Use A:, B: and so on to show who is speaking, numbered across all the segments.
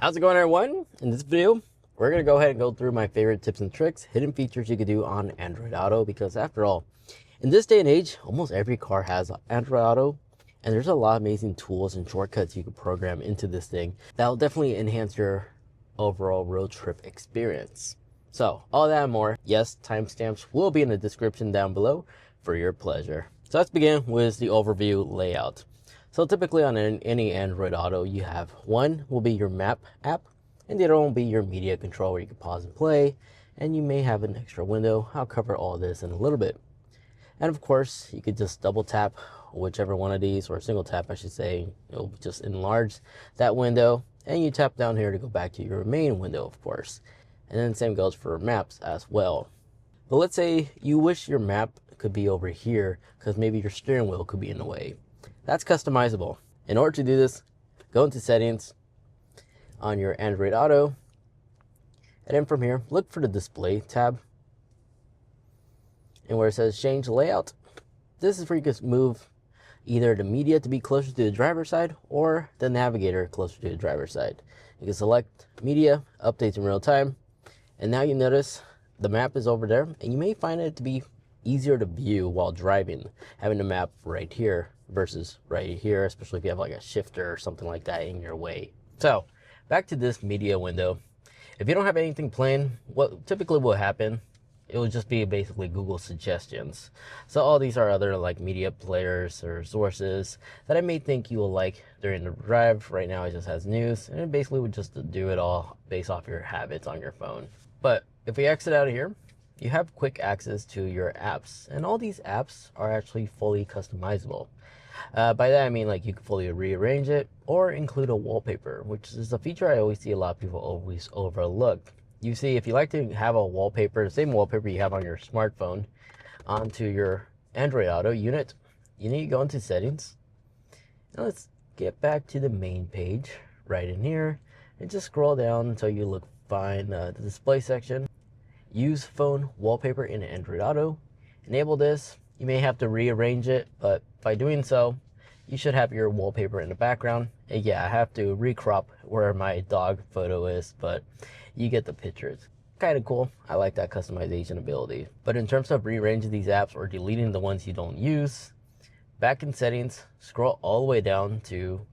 A: How's it going, everyone? In this video, we're going to go ahead and go through my favorite tips and tricks, hidden features you could do on Android Auto, because after all, in this day and age, almost every car has Android Auto, and there's a lot of amazing tools and shortcuts you can program into this thing that will definitely enhance your overall road trip experience. So, all that and more, yes, timestamps will be in the description down below for your pleasure. So let's begin with the overview layout. So typically on any Android Auto, you have one will be your map app, and the other one will be your media control where you can pause and play, and you may have an extra window. I'll cover all this in a little bit. And of course, you could just double tap whichever one of these, or single tap I should say. It'll just enlarge that window, and you tap down here to go back to your main window, of course. And then the same goes for maps as well. But let's say you wish your map could be over here because maybe your steering wheel could be in the way. That's customizable. In order to do this, go into settings on your Android Auto, and then from here, look for the display tab. And where it says change layout, this is where you can move either the media to be closer to the driver's side or the navigator closer to the driver's side. You can select media, updates in real time, and now you notice the map is over there, and you may find it to be easier to view while driving, having the map right here versus right here, especially if you have like a shifter or something like that in your way. So back to this media window. If you don't have anything playing, what typically will happen, it will just be basically Google suggestions. So all these are other like media players or sources that I may think you will like during the drive. Right now it just has news, and it basically would just do it all based off your habits on your phone. But if we exit out of here, you have quick access to your apps, and all these apps are actually fully customizable. By that I mean like you can fully rearrange it or include a wallpaper, which is a feature I always see a lot of people always overlook. You see, if you like to have a wallpaper, the same wallpaper you have on your smartphone, onto your Android Auto unit, you need to go into settings. Now let's get back to the main page right in here, and just scroll down until you find the display section. Use phone wallpaper in Android Auto. Enable this. You may have to rearrange it, but by doing so, you should have your wallpaper in the background. And yeah, I have to recrop where my dog photo is, but you get the pictures. Kind of cool. I like that customization ability. But in terms of rearranging these apps or deleting the ones you don't use, back in settings, scroll all the way down to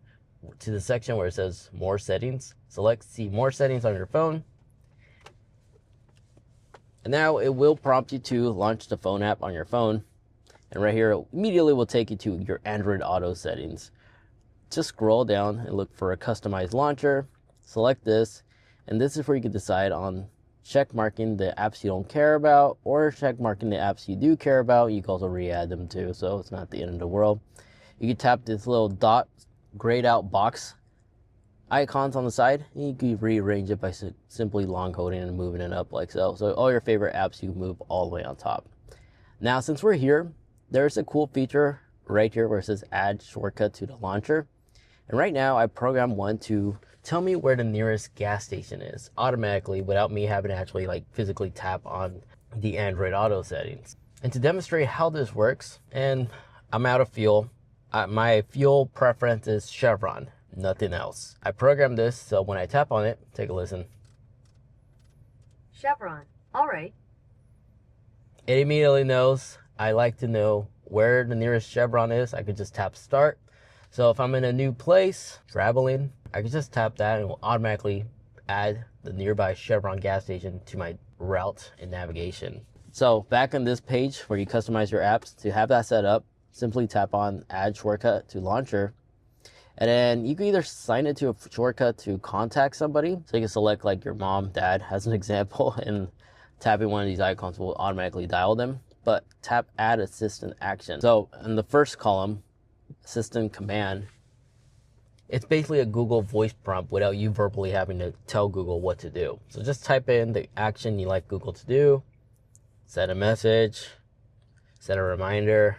A: the section where it says more settings. Select see more settings on your phone. And now it will prompt you to launch the phone app on your phone. And right here, it immediately will take you to your Android Auto settings. Just scroll down and look for a customized launcher. Select this. And this is where you can decide on check marking the apps you don't care about or check marking the apps you do care about. You can also re-add them too, so it's not the end of the world. You can tap this little dot grayed out box icons on the side, and you can rearrange it by simply long holding and moving it up like so. So all your favorite apps you move all the way on top. Now since we're here, there's a cool feature right here where it says add shortcut to the launcher. And right now I programmed one to tell me where the nearest gas station is automatically without me having to actually like physically tap on the Android Auto settings. And to demonstrate how this works, and I'm out of fuel, my fuel preference is Chevron, nothing else. I programmed this so when I tap on it, take a listen.
B: Chevron, all right.
A: It immediately knows I like to know where the nearest Chevron is. I could just tap start. So if I'm in a new place, traveling, I could just tap that and it will automatically add the nearby Chevron gas station to my route and navigation. So back on this page where you customize your apps, to have that set up, simply tap on add shortcut to launcher. And then you can either assign it to a shortcut to contact somebody. So you can select like your mom, dad as an example, and tapping one of these icons will automatically dial them. But tap add assistant action. So in the first column, assistant command, it's basically a Google voice prompt without you verbally having to tell Google what to do. So just type in the action you like Google to do, send a message, set a reminder,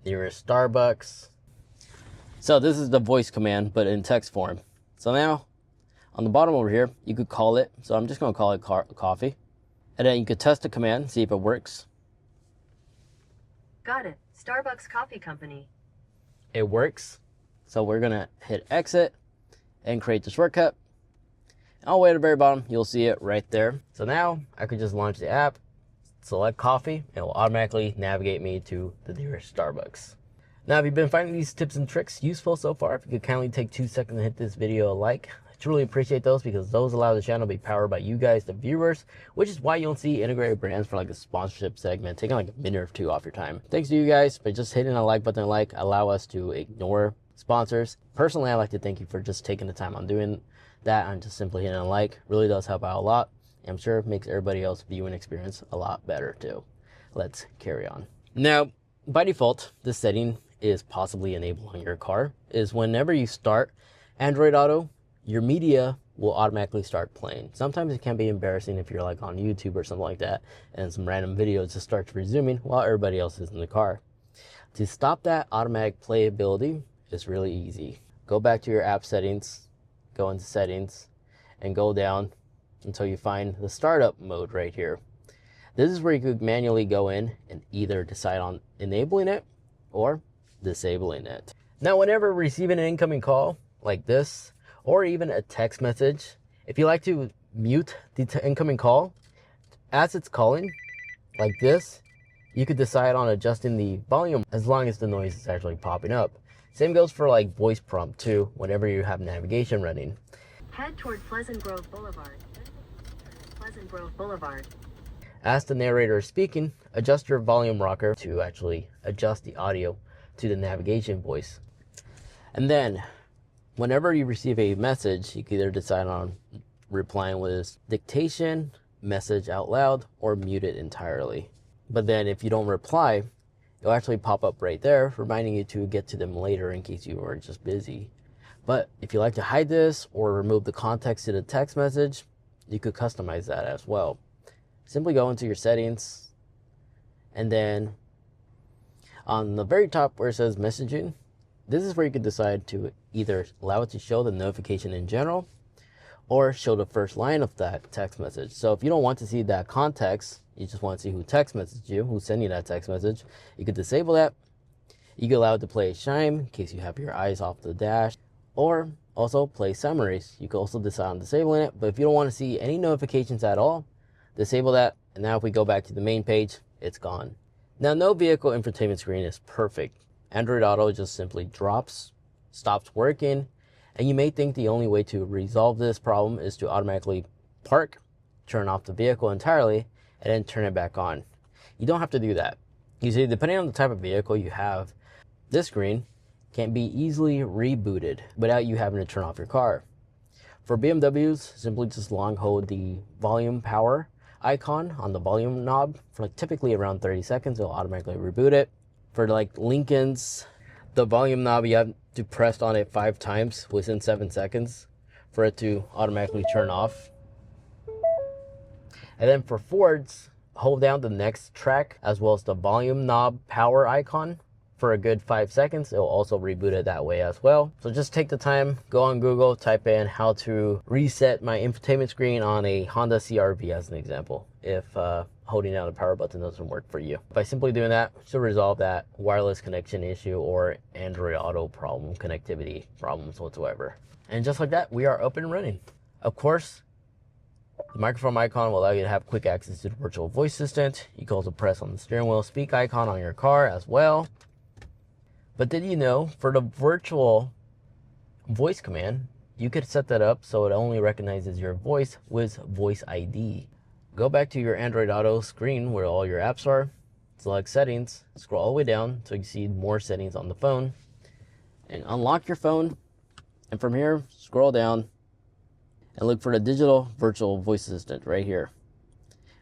A: nearest Starbucks. So this is the voice command, but in text form. So now on the bottom over here, you could call it. So I'm just going to call it coffee. And then you could test the command, see if it works.
B: Got it. Starbucks Coffee Company.
A: It works. So we're going to hit exit and create the shortcut. All the way at the very bottom, you'll see it right there. So now I could just launch the app, select coffee, and it will automatically navigate me to the nearest Starbucks. Now, if you've been finding these tips and tricks useful so far, if you could kindly take 2 seconds to hit this video a like, I truly appreciate those because those allow the channel to be powered by you guys, the viewers, which is why you don't see integrated brands for like a sponsorship segment taking like a minute or two off your time. Thanks to you guys for just hitting a like button allow us to ignore sponsors. Personally, I like to thank you for just taking the time on doing that and just simply hitting a like. Really does help out a lot. I'm sure it makes everybody else's viewing experience a lot better too. Let's carry on. Now, by default, this setting is possibly enabled on your car is whenever you start Android Auto, your media will automatically start playing. Sometimes it can be embarrassing if you're like on YouTube or something like that and some random videos just start resuming while everybody else is in the car. To stop that automatic playability is really easy. Go back to your app settings, go into settings, and go down until you find the startup mode right here. This is where you could manually go in and either decide on enabling it or disabling it. Now, whenever receiving an incoming call like this, or even a text message, if you like to mute the incoming call as it's calling, like this, you could decide on adjusting the volume as long as the noise is actually popping up. Same goes for like voice prompt too, whenever you have navigation running.
B: Head toward Pleasant Grove Boulevard. Pleasant Grove Boulevard.
A: As the narrator is speaking, adjust your volume rocker to actually adjust the audio to the navigation voice. And then whenever you receive a message, you can either decide on replying with dictation, message out loud, or mute it entirely. But then if you don't reply, it'll actually pop up right there, reminding you to get to them later in case you are just busy. But if you like to hide this or remove the context to the text message, you could customize that as well. Simply go into your settings, and then on the very top where it says messaging, this is where you can decide to either allow it to show the notification in general or show the first line of that text message. So if you don't want to see that context, you just want to see who text messaged you, who's sending that text message, you could disable that. You can allow it to play chime in case you have your eyes off the dash, or also play summaries. You can also decide on disabling it, but if you don't want to see any notifications at all, disable that. And now if we go back to the main page, it's gone. Now, no vehicle infotainment screen is perfect. Android Auto just simply drops, stops working, and you may think the only way to resolve this problem is to automatically park, turn off the vehicle entirely, and then turn it back on. You don't have to do that. You see, depending on the type of vehicle you have, this screen can be easily rebooted without you having to turn off your car. For BMWs, simply just long hold the volume power icon on the volume knob for like typically around 30 seconds. It'll automatically reboot it. For like Lincolns, the volume knob, you have to press on it 5 times within 7 seconds for it to automatically turn off. And then for Fords, hold down the next track as well as the volume knob power icon for a good 5 seconds. It will also reboot it that way as well. So just take the time, go on Google, type in how to reset my infotainment screen on a Honda CR-V as an example, if holding down the power button doesn't work for you. By simply doing that, should resolve that wireless connection issue or Android Auto problem, connectivity problems whatsoever. And just like that, we are up and running. Of course, the microphone icon will allow you to have quick access to the virtual voice assistant. You can also press on the steering wheel speak icon on your car as well. But did you know, for the virtual voice command, you could set that up so it only recognizes your voice with Voice ID. Go back to your Android Auto screen where all your apps are, select settings, scroll all the way down so you see more settings on the phone, and unlock your phone. And from here, scroll down and look for the digital virtual voice assistant right here.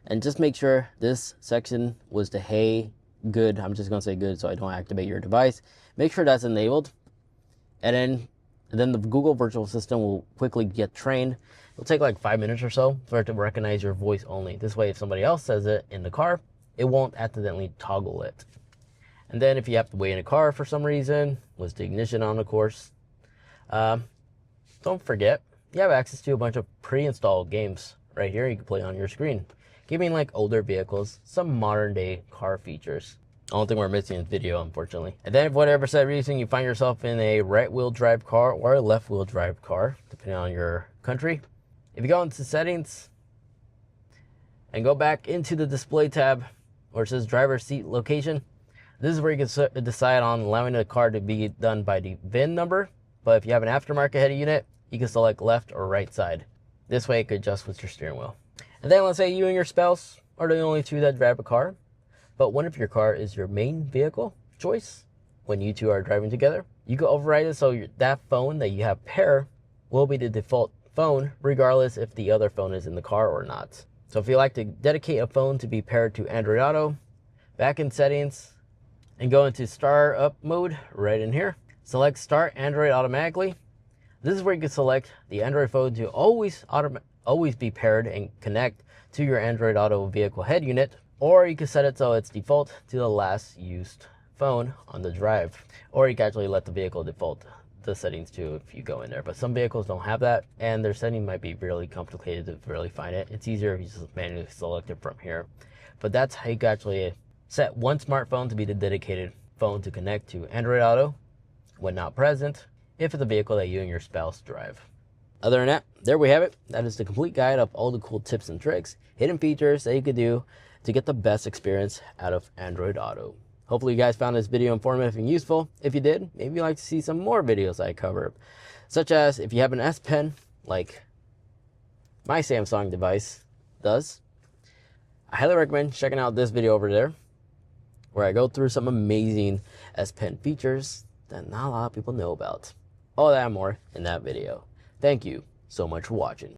A: And just make sure this section was the hey, good. I'm just going to say good so I don't activate your device. Make sure that's enabled. And then the Google virtual assistant will quickly get trained. It'll take like 5 minutes or so for it to recognize your voice only. This way, if somebody else says it in the car, it won't accidentally toggle it. And then if you have to wait in a car for some reason, with the ignition on, of course, don't forget, you have access to a bunch of pre-installed games right here you can play on your screen, giving like older vehicles some modern day car features. The only thing we're missing is video, unfortunately. And then if for whatever said reason you find yourself in a right wheel drive car or a left wheel drive car, depending on your country, If you go into settings and go back into the display tab where it says driver seat location, this is where you can decide on allowing the car to be done by the VIN number. But if you have an aftermarket head unit, you can select left or right side. This way it could adjust with your steering wheel. And then let's say you and your spouse are the only two that drive a car, but one of your car is your main vehicle choice when you two are driving together. You can override it so that phone that you have pair will be the default phone regardless if the other phone is in the car or not. So if you like to dedicate a phone to be paired to Android Auto, back in settings and go into start up mode right in here. Select start Android automatically. This is where you can select the Android phone to always be paired and connect to your Android Auto vehicle head unit, or you can set it so it's default to the last used phone on the drive, or you can actually let the vehicle default the settings too if you go in there. But some vehicles don't have that, and their setting might be really complicated to really find it. It's easier if you just manually select it from here. But that's how you can actually set one smartphone to be the dedicated phone to connect to Android Auto when not present, if it's a vehicle that you and your spouse drive. Other than that, there we have it. That is the complete guide of all the cool tips and tricks, hidden features that you could do to get the best experience out of Android Auto. Hopefully you guys found this video informative and useful. If you did, maybe you'd like to see some more videos I cover, such as if you have an S Pen like my Samsung device does, I highly recommend checking out this video over there, where I go through some amazing S Pen features that not a lot of people know about. All that and more in that video. Thank you so much for watching.